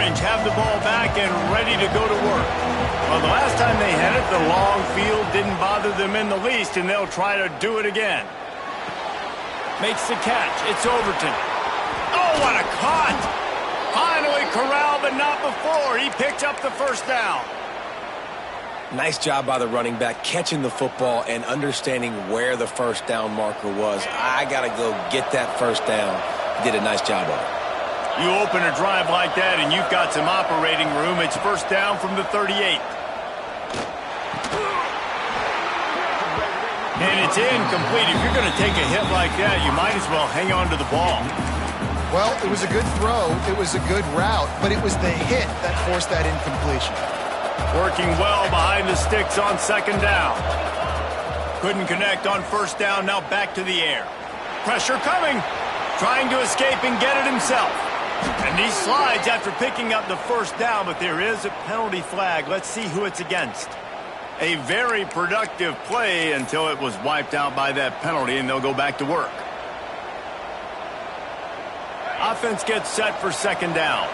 orange have the ball back and ready to go to work. Well, the last time they had it, the long field didn't bother them in the least, and they'll try to do it again. Makes the catch. It's Overton. Oh, what a cut! Finally corralled, but not before. He picked up the first down. Nice job by the running back, catching the football and understanding where the first down marker was. I got to go get that first down. He did a nice job of it. You open a drive like that and you've got some operating room. It's first down from the 38. And it's incomplete. If you're going to take a hit like that, you might as well hang on to the ball. Well, it was a good throw. It was a good route, but it was the hit that forced that incompletion. Working well behind the sticks on second down. Couldn't connect on first down. Now back to the air. Pressure coming. Trying to escape and get it himself. And he slides after picking up the first down, but there is a penalty flag. Let's see who it's against. A very productive play until it was wiped out by that penalty, and they'll go back to work. Offense gets set for second down.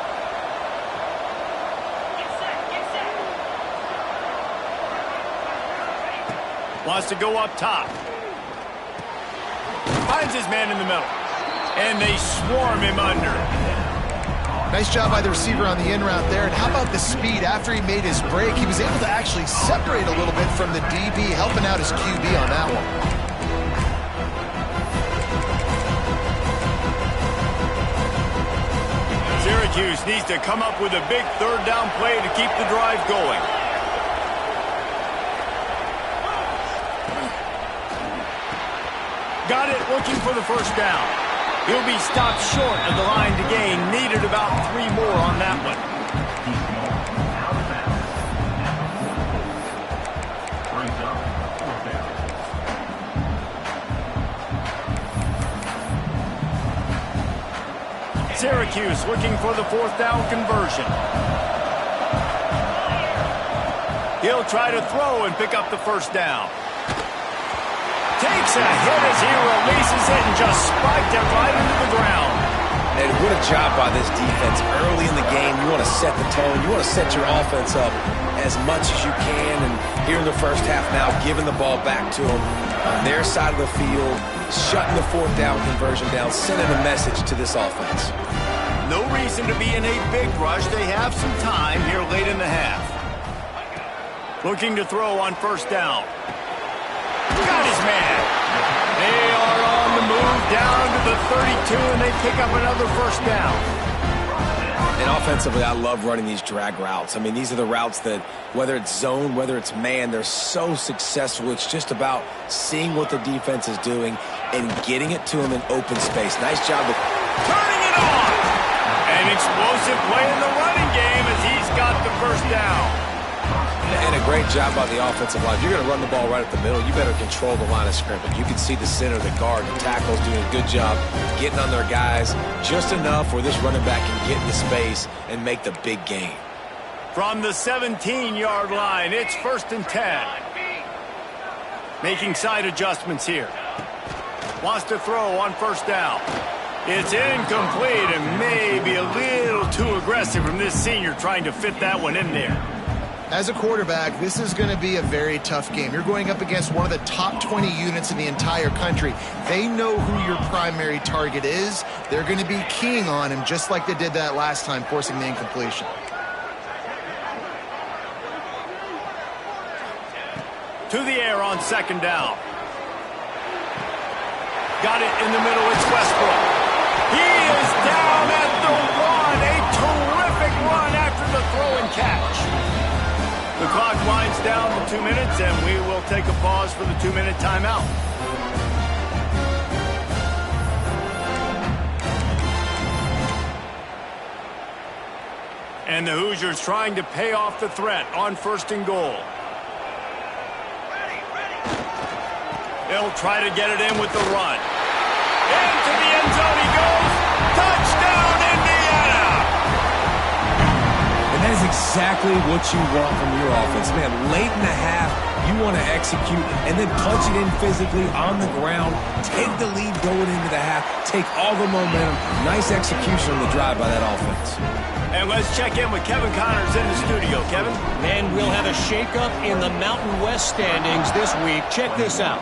Wants to go up top. Finds his man in the middle. And they swarm him under. Nice job by the receiver on the in route there. And how about the speed? After he made his break, he was able to actually separate a little bit from the DB, helping out his QB on that one. Syracuse needs to come up with a big third down play to keep the drive going. Got it, looking for the first down. He'll be stopped short of the line to gain. Needed about 3 more on that one. Syracuse looking for the fourth down conversion. He'll try to throw and pick up the first down. Takes a hit as he releases it and just spiked it right into the ground. And what a job by this defense. Early in the game, you want to set the tone. You want to set your offense up as much as you can. And here in the first half now, giving the ball back to them on their side of the field, shutting the fourth down conversion down, sending a message to this offense. No reason to be in a big rush. They have some time here late in the half. Looking to throw on first down. Got his man. They are on the move down to the 32, and they pick up another first down. And offensively, I love running these drag routes. I mean, these are the routes that, whether it's zone, whether it's man, they're so successful. It's just about seeing what the defense is doing and getting it to them in open space. Nice job of turning it on. An explosive play in the running game as he's got the first down. And a great job by the offensive line. If you're going to run the ball right up the middle, you better control the line of scrimmage. You can see the center, the guard, the tackles doing a good job getting on their guys just enough where this running back can get into space and make the big gain. From the 17-yard line, it's 1st and 10. Making side adjustments here. Wants to throw on first down. It's incomplete and maybe a little too aggressive from this senior trying to fit that one in there. As a quarterback, this is going to be a very tough game. You're going up against one of the top 20 units in the entire country. They know who your primary target is. They're going to be keying on him just like they did that last time, forcing the incompletion. To the air on second down. Got it in the middle. It's Westbrook. He is down at the 1. A terrific run after the throw and catch. The clock winds down to 2 minutes, and we will take a pause for the 2-minute timeout. And the Hoosiers trying to pay off the threat on 1st and goal. They'll try to get it in with the run. Into the end zone he goes. Touchdown, Indiana! And that is exactly what you want from your offense. Man, late in the half, You want to execute and then punch it in physically on the ground, take the lead going into the half, take all the momentum. Nice execution on the drive by that offense. And let's check in with Kevin Connors in the studio. Kevin? And we'll have a shakeup in the Mountain West standings this week. Check this out.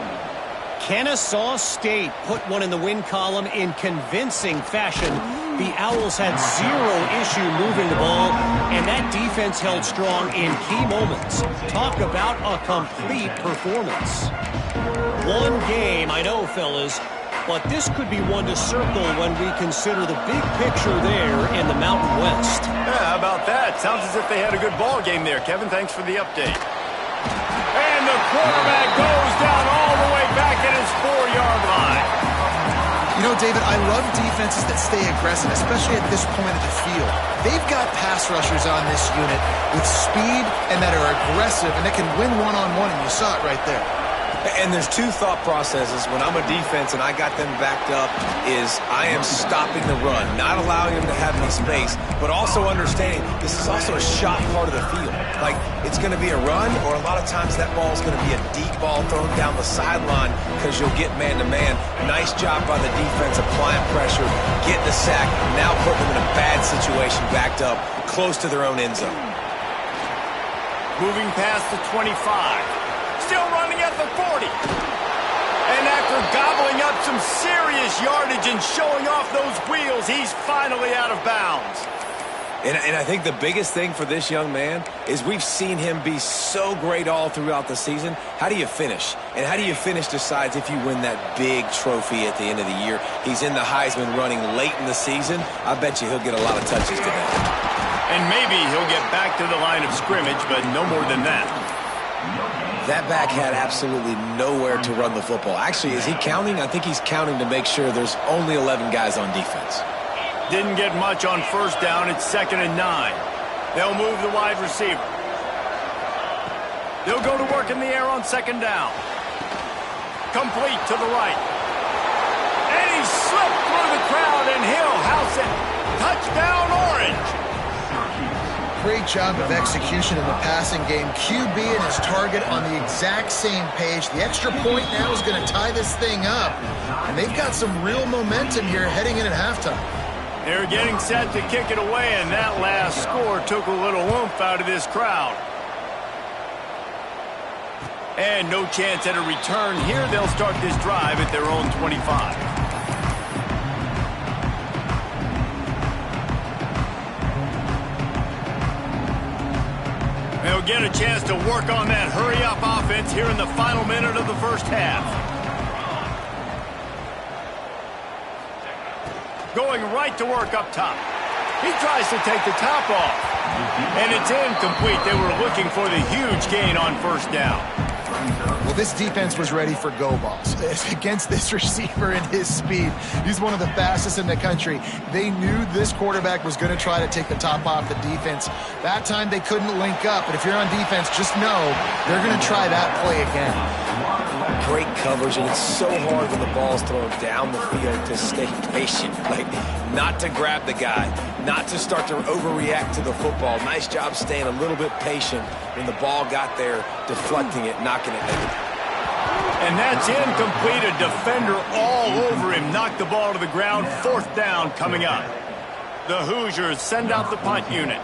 Kennesaw State put one in the win column in convincing fashion. The Owls had zero issue moving the ball, and that defense held strong in key moments. Talk about a complete performance. One game, I know, fellas, but this could be one to circle when we consider the big picture there in the Mountain West. Yeah, how about that? Sounds as if they had a good ball game there, Kevin. Thanks for the update. And the quarterback goes down all the way back at his 4-yard line. You know, David, I love defenses that stay aggressive, especially at this point of the field. They've got pass rushers on this unit with speed and that are aggressive and that can win one-on-one, and you saw it right there. And there's two thought processes when I'm a defense and I got them backed up is I am stopping the run, not allowing them to have any space, but also understanding this is also a shot part of the field. Like, it's going to be a run, or a lot of times that ball is going to be a deep ball thrown down the sideline because you'll get man-to-man. Nice job by the defense applying pressure, getting the sack, now putting them in a bad situation backed up close to their own end zone. Moving past the 25. Still running at the 40. And after gobbling up some serious yardage and showing off those wheels, he's finally out of bounds. And I think the biggest thing for this young man is we've seen him be so great all throughout the season. How do you finish? And how do you finish decides if you win that big trophy at the end of the year. He's in the Heisman running late in the season. I bet you he'll get a lot of touches today. And maybe he'll get back to the line of scrimmage, but no more than that. That back had absolutely nowhere to run the football. Actually, is he counting? I think he's counting to make sure there's only 11 guys on defense. Didn't get much on first down. It's 2nd and 9. They'll move the wide receiver. They'll go to work in the air on 2nd down. Complete to the right. And he slipped through the crowd, and he'll house it. Touchdown, Orange. Great job of execution in the passing game. QB and his target on the exact same page. The extra point now is going to tie this thing up. And they've got some real momentum here heading in at halftime. They're getting set to kick it away, and that last score took a little oomph out of this crowd. And no chance at a return here. They'll start this drive at their own 25. They'll get a chance to work on that hurry-up offense here in the final minute of the first half. Going right to work up top. He tries to take the top off. And it's incomplete. They were looking for the huge gain on first down. Well, this defense was ready for go balls. Against this receiver and his speed, he's one of the fastest in the country. They knew this quarterback was going to try to take the top off the defense. That time they couldn't link up, but if you're on defense, just know they're going to try that play again. Great coverage, and it's so hard when the ball's thrown down the field to stay patient, like not to grab the guy, not to start to overreact to the football. Nice job staying a little bit patient when the ball got there, deflecting it, knocking it in. And that's incomplete. A defender all over him. Knocked the ball to the ground. 4th down coming up. The Hoosiers send out the punt unit.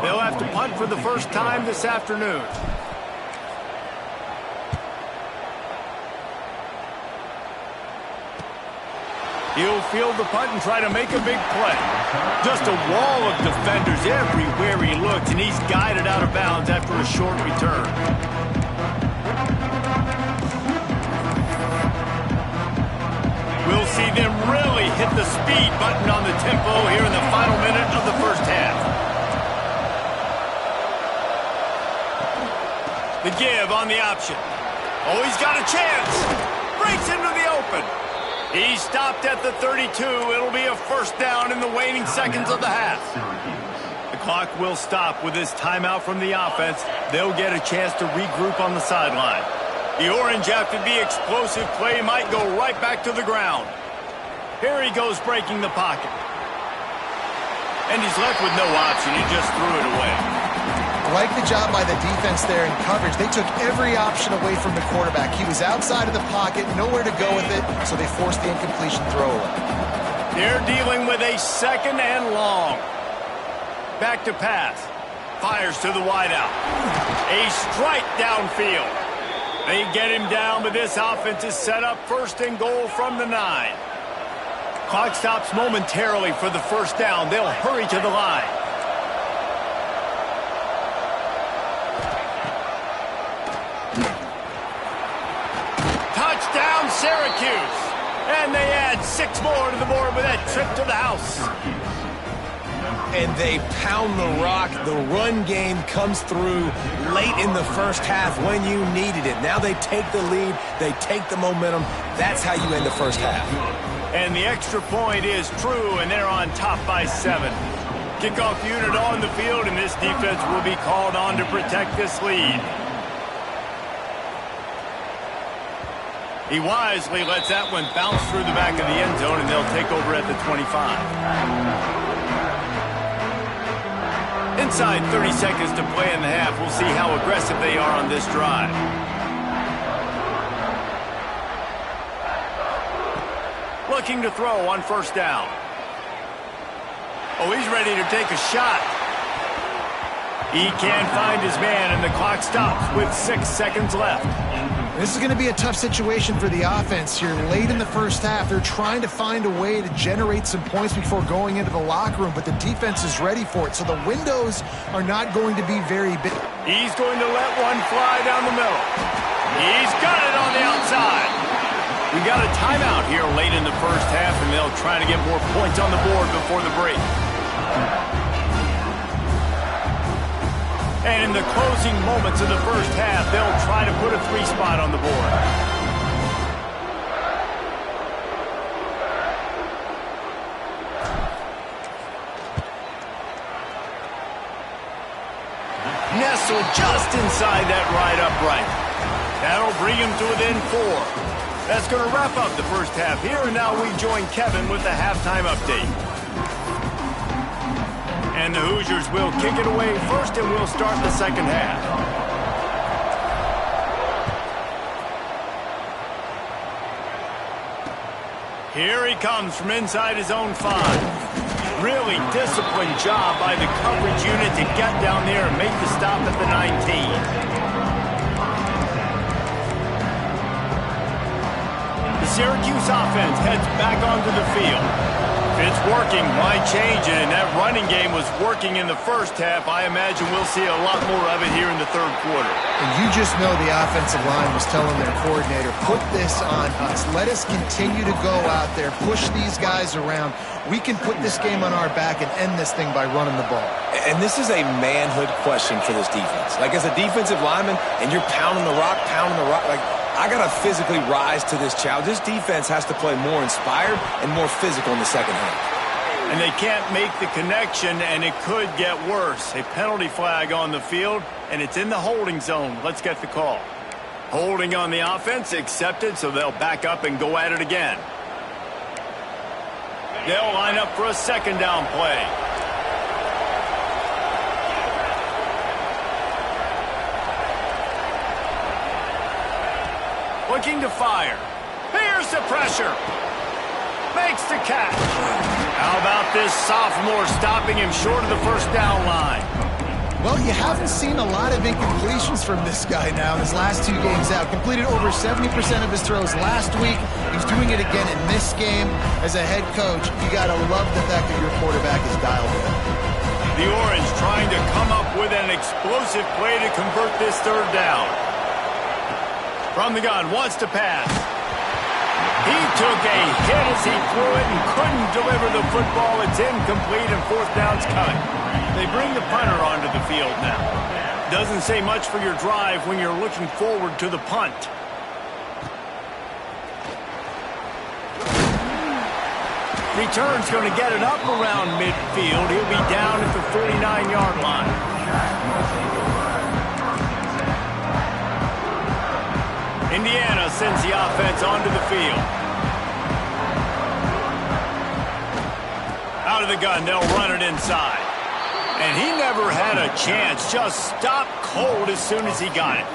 They'll have to punt for the first time this afternoon. He'll field the punt and try to make a big play. Just a wall of defenders everywhere he looks, and he's guided out of bounds after a short return. We'll see them really hit the speed button on the tempo here in the final minute of the first half. The give on the option. Oh, he's got a chance. Breaks into the open. He stopped at the 32. It'll be a first down in the waning seconds of the half. The clock will stop with this timeout from the offense. They'll get a chance to regroup on the sideline. The Orange, after the explosive play, might go right back to the ground. Here he goes breaking the pocket. And he's left with no option. He just threw it away. Like the job by the defense there in coverage. They took every option away from the quarterback. He was outside of the pocket, nowhere to go with it, so they forced the incompletion throwaway. They're dealing with a 2nd and long. Back to pass. Fires to the wideout. A strike downfield. They get him down, but this offense is set up 1st and goal from the 9. Clock stops momentarily for the 1st down. They'll hurry to the line. Touchdown, Syracuse. And they add 6 more to the board with that trip to the house. And they pound the rock. The run game comes through late in the 1st half when you needed it. Now they take the lead. They take the momentum. That's how you end the 1st half. And the extra point is true, and they're on top by 7. Kickoff unit on the field, and this defense will be called on to protect this lead. He wisely lets that one bounce through the back of the end zone, and they'll take over at the 25. Inside 30 seconds to play in the half. We'll see how aggressive they are on this drive. Looking to throw on 1st down. Oh, he's ready to take a shot. He can't find his man, and the clock stops with 6 seconds left. This is going to be a tough situation for the offense here. Late in the 1st half, they're trying to find a way to generate some points before going into the locker room, but the defense is ready for it, so the windows are not going to be very big. He's going to let one fly down the middle. He's got it on the outside. We got a timeout here late in the 1st half, and they'll try to get more points on the board before the break. And in the closing moments of the 1st half, they'll try to put a 3 spot on the board. Nestled just inside that right upright. That'll bring him to within 4. That's going to wrap up the 1st half here, and now we join Kevin with the halftime update. And the Hoosiers will kick it away first, and we'll start the 2nd half. Here he comes from inside his own 5. Really disciplined job by the coverage unit to get down there and make the stop at the 19. Syracuse offense heads back onto the field. If it's working, why change it? And that running game was working in the 1st half. I imagine we'll see a lot more of it here in the 3rd quarter. And you just know the offensive line was telling their coordinator, put this on us. Let us continue to go out there, push these guys around. We can put this game on our back and end this thing by running the ball. And this is a manhood question for this defense. Like, as a defensive lineman, and you're pounding the rock, like, I got to physically rise to this challenge. This defense has to play more inspired and more physical in the 2nd half. And they can't make the connection, and it could get worse. A penalty flag on the field, and it's in the holding zone. Let's get the call. Holding on the offense, accepted, so they'll back up and go at it again. They'll line up for a 2nd down play. Looking to fire. Here's the pressure. Makes the catch. How about this sophomore stopping him short of the 1st down line? Well, you haven't seen a lot of incompletions from this guy now in his last 2 games out. Completed over 70% of his throws last week. He's doing it again in this game. As a head coach, you got to love the fact that your quarterback is dialed in. The Orange trying to come up with an explosive play to convert this 3rd down. From the gun, wants to pass. He took a hit as he threw it and couldn't deliver the football. It's incomplete, and 4th down's cut. They bring the punter onto the field now. Doesn't say much for your drive when you're looking forward to the punt. Return's going to get it up around midfield. He'll be down at the 49-yard line. Indiana sends the offense onto the field. Out of the gun, they'll run it inside. And he never had a chance. Just stopped cold as soon as he got it.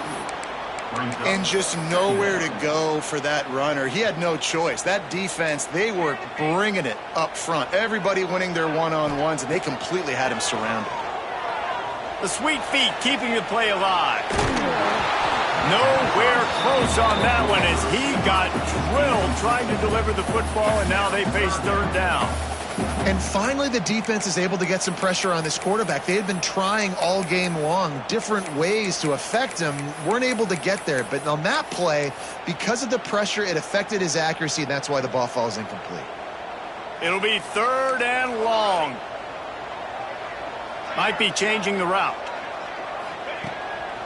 And just nowhere to go for that runner. He had no choice. That defense, they were bringing it up front. Everybody winning their one-on-ones, and they completely had him surrounded. The sweet feet keeping the play alive. Nowhere close on that one as he got drilled trying to deliver the football, and now they face third down. And finally, the defense is able to get some pressure on this quarterback. They had been trying all game long, different ways to affect him, weren't able to get there. But on that play, because of the pressure, it affected his accuracy, and that's why the ball falls incomplete. It'll be third and long. Might be changing the route.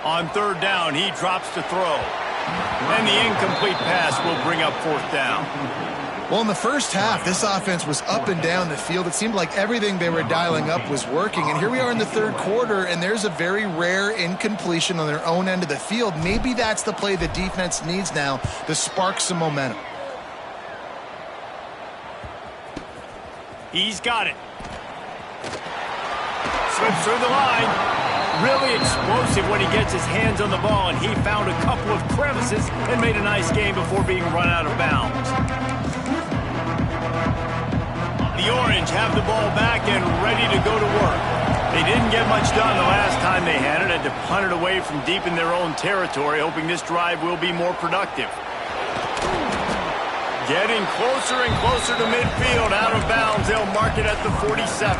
On third down, he drops to throw. And the incomplete pass will bring up fourth down. Well, in the first half, this offense was up and down the field. It seemed like everything they were dialing up was working. And here we are in the third quarter, and there's a very rare incompletion on their own end of the field. Maybe that's the play the defense needs now to spark some momentum. He's got it. Slips through the line. Really explosive when he gets his hands on the ball, and he found a couple of crevices and made a nice game before being run out of bounds. The Orange have the ball back and ready to go to work. They didn't get much done the last time they had it. Had to punt it away from deep in their own territory, hoping this drive will be more productive. Getting closer and closer to midfield. Out of bounds. They'll mark it at the 47.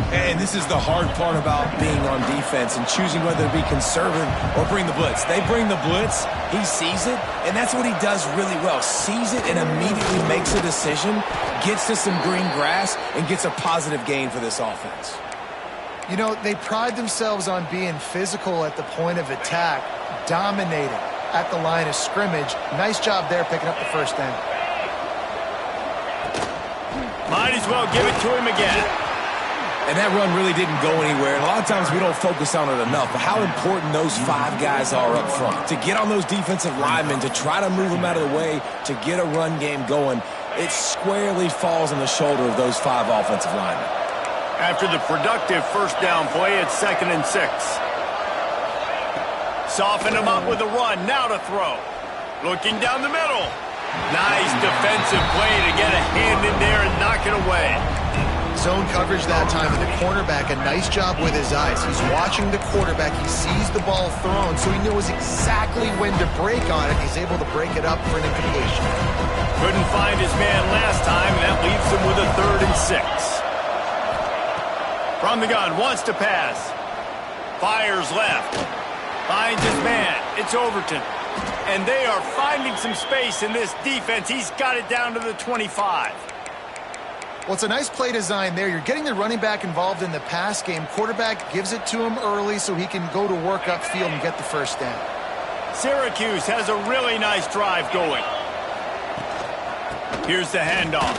And this is the hard part about being on defense and choosing whether to be conservative or bring the blitz. They bring the blitz, he sees it, and that's what he does really well. Sees it and immediately makes a decision, gets to some green grass, and gets a positive gain for this offense. You know, they pride themselves on being physical at the point of attack, dominating at the line of scrimmage. Nice job there picking up the first down. Might as well give it to him again. And that run really didn't go anywhere. And a lot of times we don't focus on it enough, but how important those five guys are up front. To get on those defensive linemen, to try to move them out of the way, to get a run game going, it squarely falls on the shoulder of those five offensive linemen. After the productive first down play, it's 2nd and 6. Soften him up with a run, now to throw. Looking down the middle. Nice defensive play to get a hand in there and knock it away. Zone coverage that time, and the cornerback, a nice job with his eyes. He's watching the quarterback. He sees the ball thrown, so he knows exactly when to break on it. He's able to break it up for an incompletion. Couldn't find his man last time, and that leaves him with a 3rd and 6. From the gun, wants to pass. Fires left. Finds his man. It's Overton. And they are finding some space in this defense. He's got it down to the 25. Well, it's a nice play design there. You're getting the running back involved in the pass game. Quarterback gives it to him early so he can go to work upfield and get the first down. Syracuse has a really nice drive going. Here's the handoff.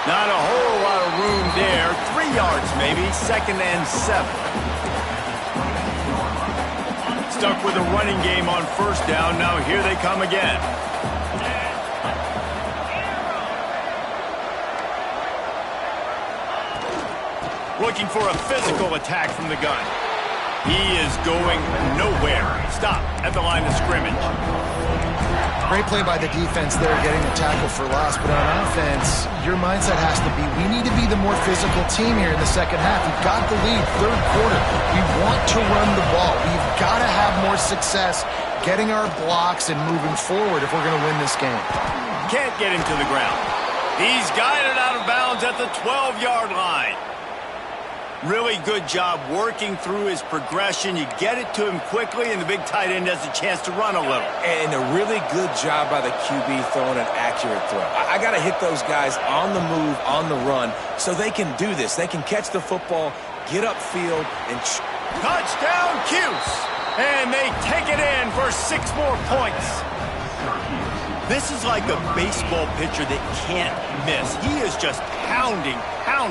Not a whole lot of room there. 3 yards maybe. 2nd and 7. Stuck with a running game on first down. Now here they come again. Looking for a physical attack from the gun. He is going nowhere. Stop at the line of scrimmage. Great play by the defense there, getting the tackle for loss. But on offense, your mindset has to be, we need to be the more physical team here in the second half. We've got the lead, third quarter. We want to run the ball. We've got to have more success getting our blocks and moving forward if we're going to win this game. Can't get him to the ground. He's guided out of bounds at the 12-yard line. Really good job working through his progression. You get it to him quickly, and the big tight end has a chance to run a little. And a really good job by the QB throwing an accurate throw. I got to hit those guys on the move, on the run, so they can do this. They can catch the football, get upfield, and... Touchdown, Cuse! And they take it in for 6 more points. This is like a baseball pitcher that can't miss. He is just pounding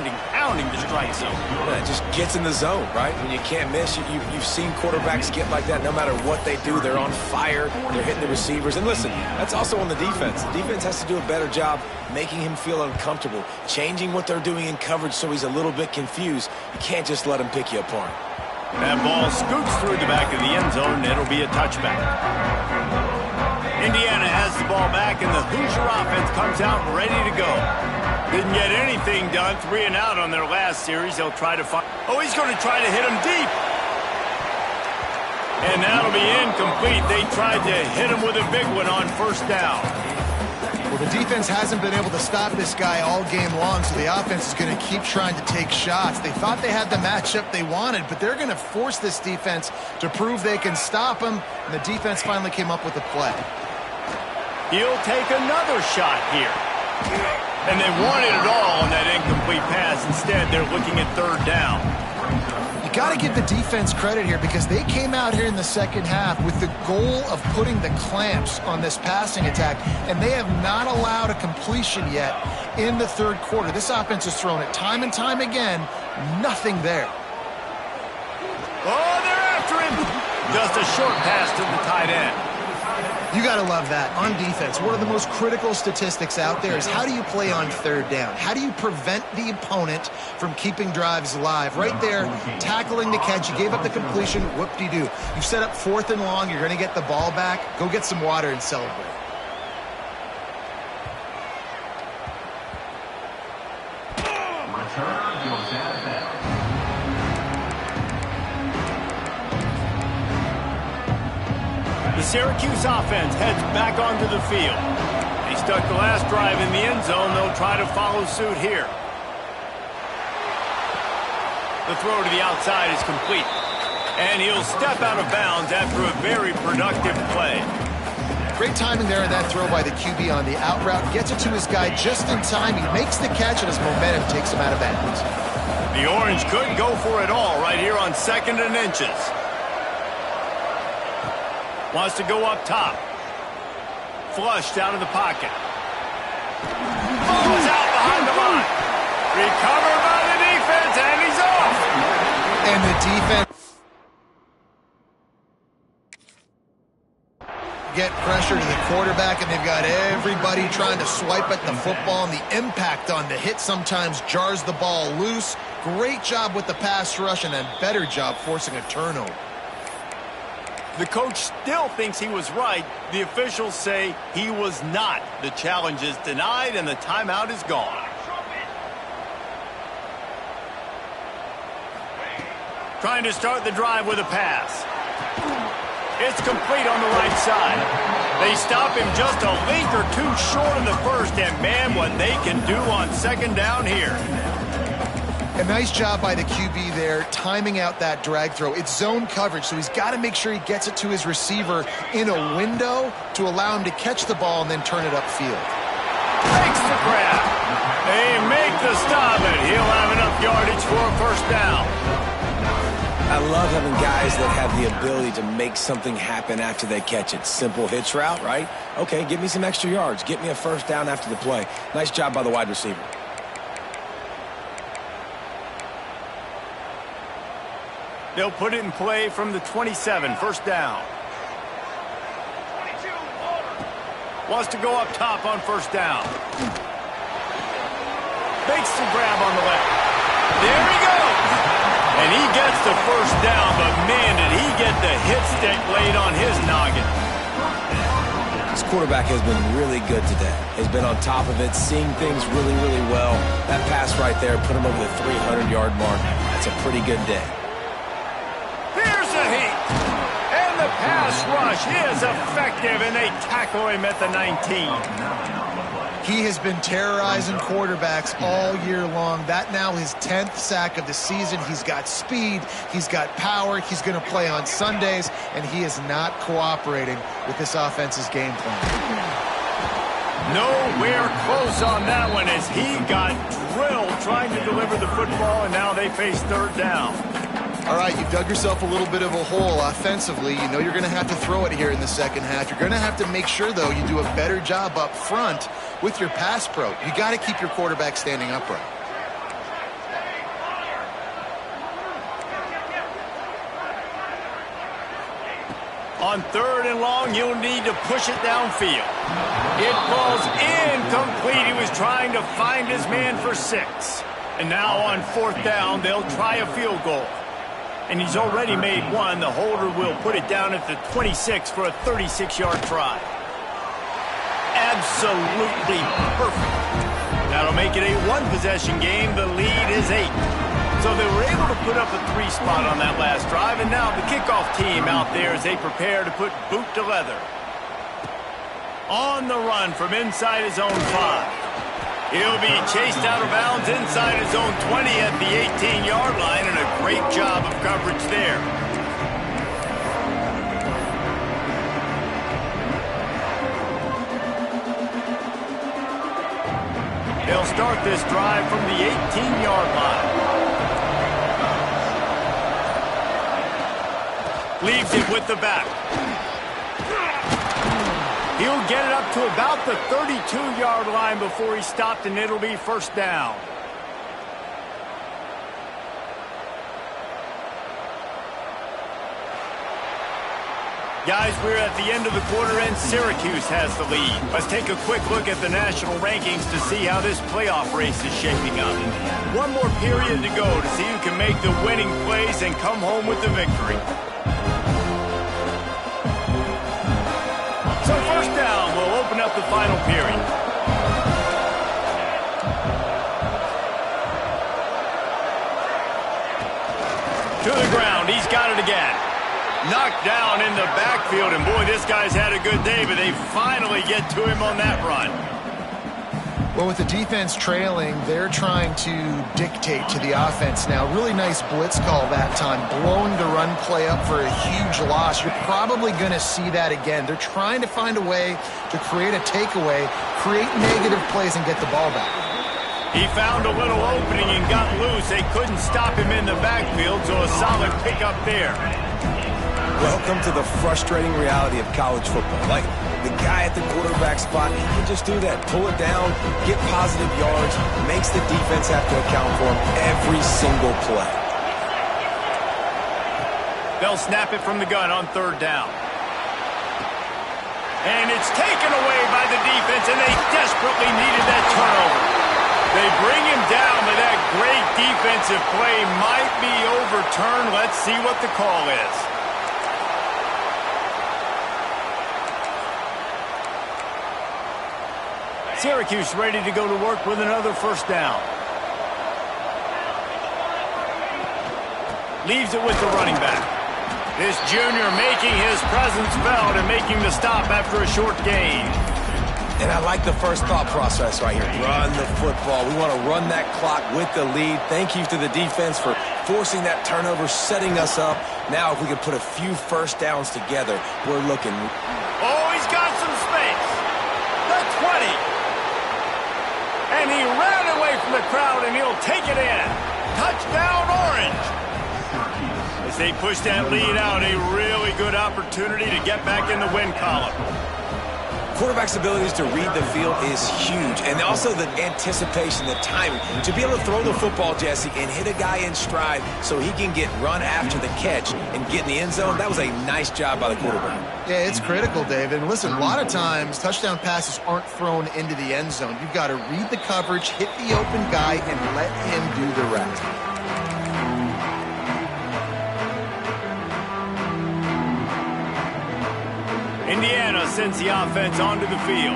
the strike zone. Yeah, it just gets in the zone, right? When you can't miss, you've seen quarterbacks get like that no matter what they do. They're on fire. They're hitting the receivers. And listen, that's also on the defense. The defense has to do a better job making him feel uncomfortable, changing what they're doing in coverage so he's a little bit confused. You can't just let him pick you apart. That ball scoots through the back of the end zone, and it'll be a touchback. Indiana has the ball back, and the Hoosier offense comes out ready to go. Didn't get anything done, 3 and out on their last series. They'll try to find... Oh, he's going to try to hit him deep. And that'll be incomplete. They tried to hit him with a big one on first down. Well, the defense hasn't been able to stop this guy all game long, so the offense is going to keep trying to take shots. They thought they had the matchup they wanted, but they're going to force this defense to prove they can stop him, and the defense finally came up with a play. He'll take another shot here. And they wanted it all on that incomplete pass. Instead, they're looking at third down. You got to give the defense credit here because they came out here in the second half with the goal of putting the clamps on this passing attack, and they have not allowed a completion yet in the third quarter. This offense has thrown it time and time again. Nothing there. Oh, they're after him. Just a short pass to the tight end. You got to love that. On defense, one of the most critical statistics out there is how do you play on third down? How do you prevent the opponent from keeping drives alive? Right there, tackling the catch. You gave up the completion. Whoop-de-doo. You set up 4th and long. You're going to get the ball back. Go get some water and celebrate. The Syracuse offense heads back onto the field. They stuck the last drive in the end zone. They'll try to follow suit here. The throw to the outside is complete. And he'll step out of bounds after a very productive play. Great timing there in that throw by the QB on the out route. Gets it to his guy just in time. He makes the catch, and his momentum takes him out of bounds. The Orange could go for it all right here on 2nd and inches. Wants to go up top. Flushed out of the pocket. Falls out behind the line. Recovered by the defense, and he's off. And the defense get pressure to the quarterback, and they've got everybody trying to swipe at the football, and the impact on the hit sometimes jars the ball loose. Great job with the pass rush, and a better job forcing a turnover. The coach still thinks he was right. The officials say he was not. The challenge is denied, and the timeout is gone. Trying to start the drive with a pass. It's complete on the right side. They stop him just a link or two short of the first, and man, what they can do on 2nd down here. A nice job by the QB there, timing out that drag throw. It's zone coverage, so he's got to make sure he gets it to his receiver in a window to allow him to catch the ball and then turn it upfield. Makes the grab. They make the stop, and he'll have enough yardage for a first down. I love having guys that have the ability to make something happen after they catch it. Simple hitch route, right? Okay, give me some extra yards. Get me a first down after the play. Nice job by the wide receiver. They'll put it in play from the 27, first down. Wants to go up top on first down. Makes the grab on the left. There he goes. And he gets the first down, but man, did he get the hit stick laid on his noggin. This quarterback has been really good today. He's been on top of it, seeing things really, really well. That pass right there put him over the 300-yard mark. That's a pretty good day. Here's a heat. And the pass rush is effective, and they tackle him at the 19. He has been terrorizing quarterbacks all year long. That now his 10th sack of the season. He's got speed. He's got power. He's going to play on Sundays, and he is not cooperating with this offense's game plan. Nowhere close on that one as he got drilled trying to deliver the football, and now they face third down. All right, you dug yourself a little bit of a hole offensively. You know you're going to have to throw it here in the second half. You're going to have to make sure, though, you do a better job up front with your pass pro. You got to keep your quarterback standing upright. On 3rd and long, you'll need to push it downfield. It falls incomplete. He was trying to find his man for 6. And now on 4th down, they'll try a field goal. And he's already made one. The holder will put it down at the 26 for a 36-yard try. Absolutely perfect. That'll make it a one-possession game. The lead is 8. So they were able to put up a 3 spot on that last drive, and now the kickoff team out there as they prepare to put boot to leather. On the run from inside his own 5. He'll be chased out of bounds inside his own 20 at the 18-yard line, and a great job of coverage there. They'll start this drive from the 18-yard line. Leaves it with the back. He'll get it up to about the 32-yard line before he stopped, and it'll be 1st down. Guys, we're at the end of the quarter, and Syracuse has the lead. Let's take a quick look at the national rankings to see how this playoff race is shaping up. One more period to go to see who can make the winning plays and come home with the victory. So 1st down will open up the final period. To the ground, he's got it again. Knocked down in the backfield, and boy, this guy's had a good day, but they finally get to him on that run. Well, with the defense trailing, they're trying to dictate to the offense now. Really nice blitz call that time, blowing the run play up for a huge loss. You're probably going to see that again. They're trying to find a way to create a takeaway, create negative plays, and get the ball back. He found a little opening and got loose. They couldn't stop him in the backfield, so a solid pickup there. Welcome to the frustrating reality of college football. Like, the guy at the quarterback spot, he can just do that. Pull it down, get positive yards, makes the defense have to account for him every single play. They'll snap it from the gun on 3rd down. And it's taken away by the defense, and they desperately needed that turnover. They bring him down, but that great defensive play might be overturned. Let's see what the call is. Syracuse ready to go to work with another 1st down. Leaves it with the running back. This junior making his presence felt and making the stop after a short gain. And I like the first thought process right here. Run the football. We want to run that clock with the lead. Thank you to the defense for forcing that turnover, setting us up. Now if we can put a few 1st downs together, we're looking. Oh, he's got some space. The 20. And he ran away from the crowd, and he'll take it in. Touchdown, Orange. As they push that lead out, a really good opportunity to get back in the win column. Quarterback's abilities to read the field is huge, and also the anticipation, the timing. To be able to throw the football, Jesse, and hit a guy in stride so he can get run after the catch and get in the end zone, that was a nice job by the quarterback. Yeah, it's critical, David. And listen, a lot of times touchdown passes aren't thrown into the end zone. You've got to read the coverage, hit the open guy, and let him do the rest. Indiana sends the offense onto the field.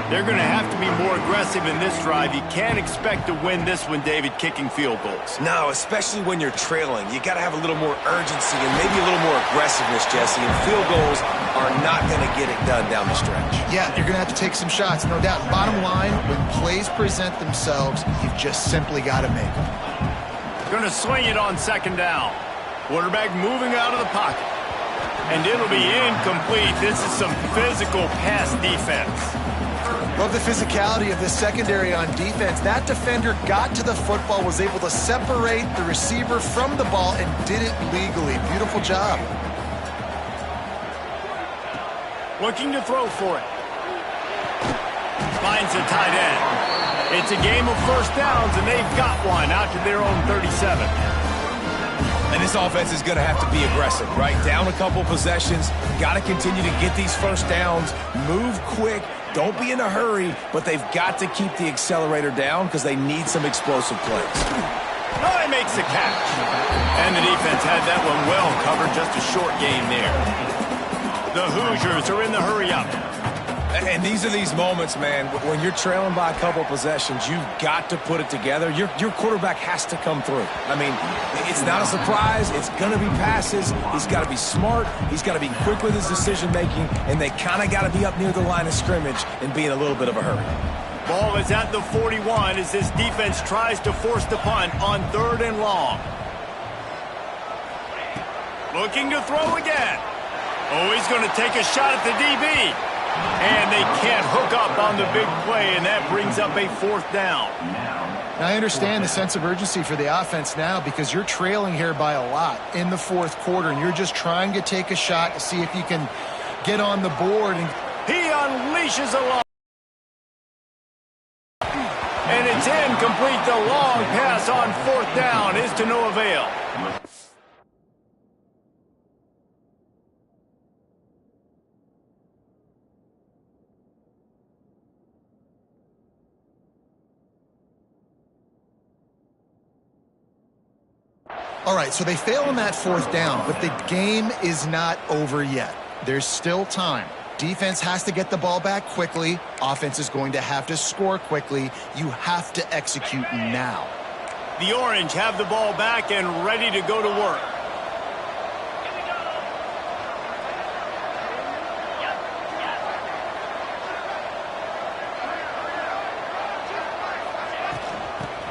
They're going to have to be more aggressive in this drive. You can't expect to win this one, David, kicking field goals. No, especially when you're trailing. You got to have a little more urgency and maybe a little more aggressiveness, Jesse. And field goals are not going to get it done down the stretch. Yeah, you're going to have to take some shots, no doubt. Bottom line, when plays present themselves, you've just simply got to make them. Going to swing it on 2nd down. Quarterback moving out of the pocket. And it'll be incomplete. This is some physical pass defense. Love the physicality of this secondary on defense. That defender got to the football, was able to separate the receiver from the ball, and did it legally. Beautiful job. Looking to throw for it. Finds a tight end. It's a game of first downs, and they've got one out to their own 37. And this offense is going to have to be aggressive, right? Down a couple possessions. Got to continue to get these first downs. Move quick. Don't be in a hurry, but they've got to keep the accelerator down because they need some explosive plays. Oh, he makes the catch. And the defense had that one well covered. Just a short game there. The Hoosiers are in the hurry-up. And these are these moments, man, when you're trailing by a couple possessions, you've got to put it together. Your quarterback has to come through. I mean, it's not a surprise. It's going to be passes. He's got to be smart. He's got to be quick with his decision-making, and they kind of got to be up near the line of scrimmage and be in a little bit of a hurry. Ball is at the 41 as this defense tries to force the punt on 3rd and long. Looking to throw again. Oh, he's going to take a shot at the DB. And they can't hook up on the big play, and that brings up a 4th down. Now, I understand the sense of urgency for the offense now because you're trailing here by a lot in the 4th quarter, and you're just trying to take a shot to see if you can get on the board. And he unleashes a long. And it's incomplete. The long pass on 4th down is to no avail. all right, so they fail on that 4th down, but the game is not over yet. There's still time. Defense has to get the ball back quickly. Offense is going to have to score quickly. You have to execute now. The Orange have the ball back and ready to go to work.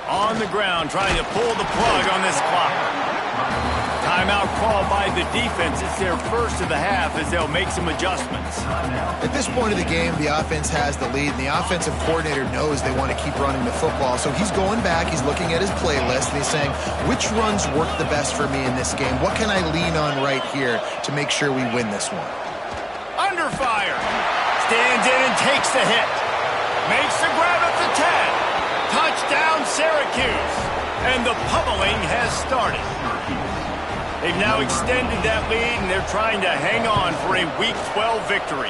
On the ground, trying to pull the plug on this clock. Timeout called by the defense. It's their first of the half as they'll make some adjustments. At this point of the game, the offense has the lead, and the offensive coordinator knows they want to keep running the football. So he's going back, he's looking at his playlist, and he's saying, which runs work the best for me in this game? What can I lean on right here to make sure we win this one? Under fire. Stands in and takes the hit. Makes the grab at the 10. Touchdown, Syracuse. And the pummeling has started. They've now extended that lead, and they're trying to hang on for a Week 12 victory.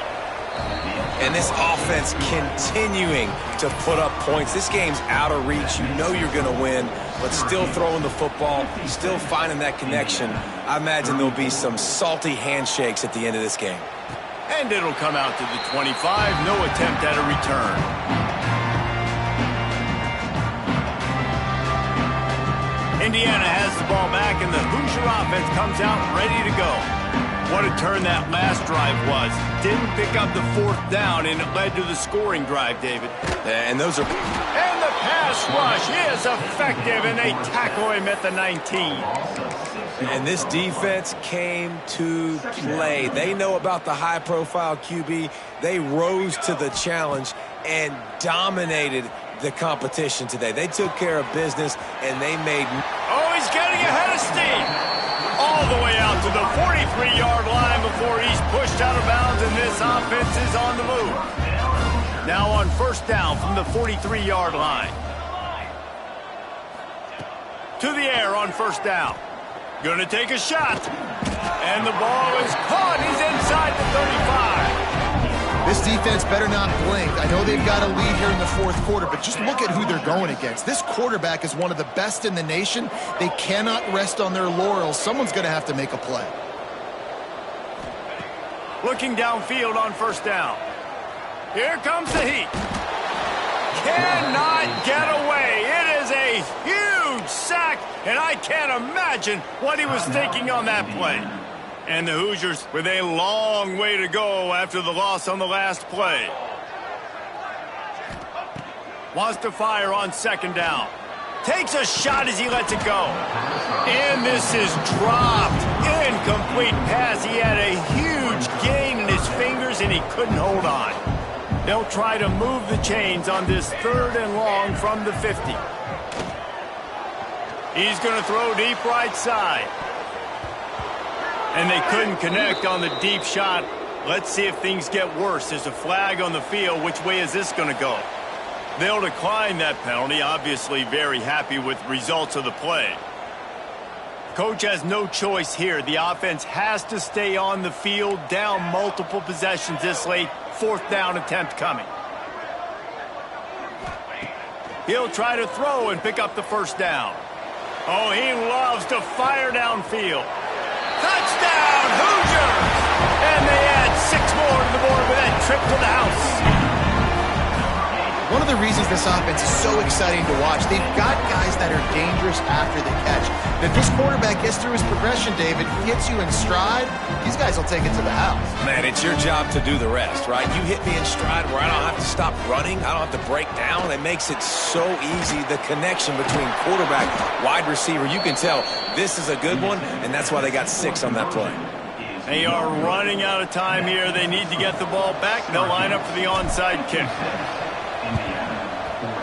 And this offense continuing to put up points. This game's out of reach. You know you're going to win, but still throwing the football, still finding that connection. I imagine there'll be some salty handshakes at the end of this game. And it'll come out to the 25. No attempt at a return. Indiana has the ball back, and the Hoosier offense comes out ready to go. What a turn that last drive was. Didn't pick up the 4th down, and it led to the scoring drive, David. And those are... And the pass rush is effective, and they tackle him at the 19. And this defense came to play. They know about the high-profile QB. They rose to the challenge and dominated the competition today. They took care of business, and they made... Oh, he's getting ahead of steam. All the way out to the 43-yard line before he's pushed out of bounds, and this offense is on the move. Now on 1st down from the 43-yard line. To the air on 1st down. Gonna take a shot. And the ball is caught. He's inside the 35. This defense better not blink. I know they've got a lead here in the 4th quarter, but just look at who they're going against. This quarterback is one of the best in the nation. They cannot rest on their laurels. Someone's going to have to make a play. Looking downfield on 1st down. Here comes the heat. Cannot get away. It is a huge sack, and I can't imagine what he was thinking on that play. And the Hoosiers with a long way to go after the loss on the last play. Wants to fire on 2nd down. Takes a shot as he lets it go. And this is dropped. Incomplete pass. He had a huge gain in his fingers, and he couldn't hold on. They'll try to move the chains on this 3rd and long from the 50. He's going to throw deep right side. And they couldn't connect on the deep shot. Let's see if things get worse. There's a flag on the field. Which way is this going to go? They'll decline that penalty. Obviously very happy with results of the play. Coach has no choice here. The offense has to stay on the field, down multiple possessions this late. 4th down attempt coming. He'll try to throw and pick up the 1st down. Oh, he loves to fire downfield. Touchdown, Hoosiers! And they add 6 more to the board with that trip to the house. One of the reasons this offense is so exciting to watch, they've got guys that are dangerous after the catch. If this quarterback gets through his progression, David, hits you in stride, these guys will take it to the house. Man, it's your job to do the rest, right? You hit me in stride where I don't have to stop running. I don't have to break down. It makes it so easy, the connection between quarterback, wide receiver. You can tell this is a good one, and that's why they got 6 on that play. They are running out of time here. They need to get the ball back. They'll line up for the onside kick.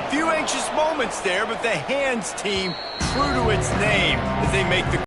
Few anxious moments there, but the hands team true to its name as they make the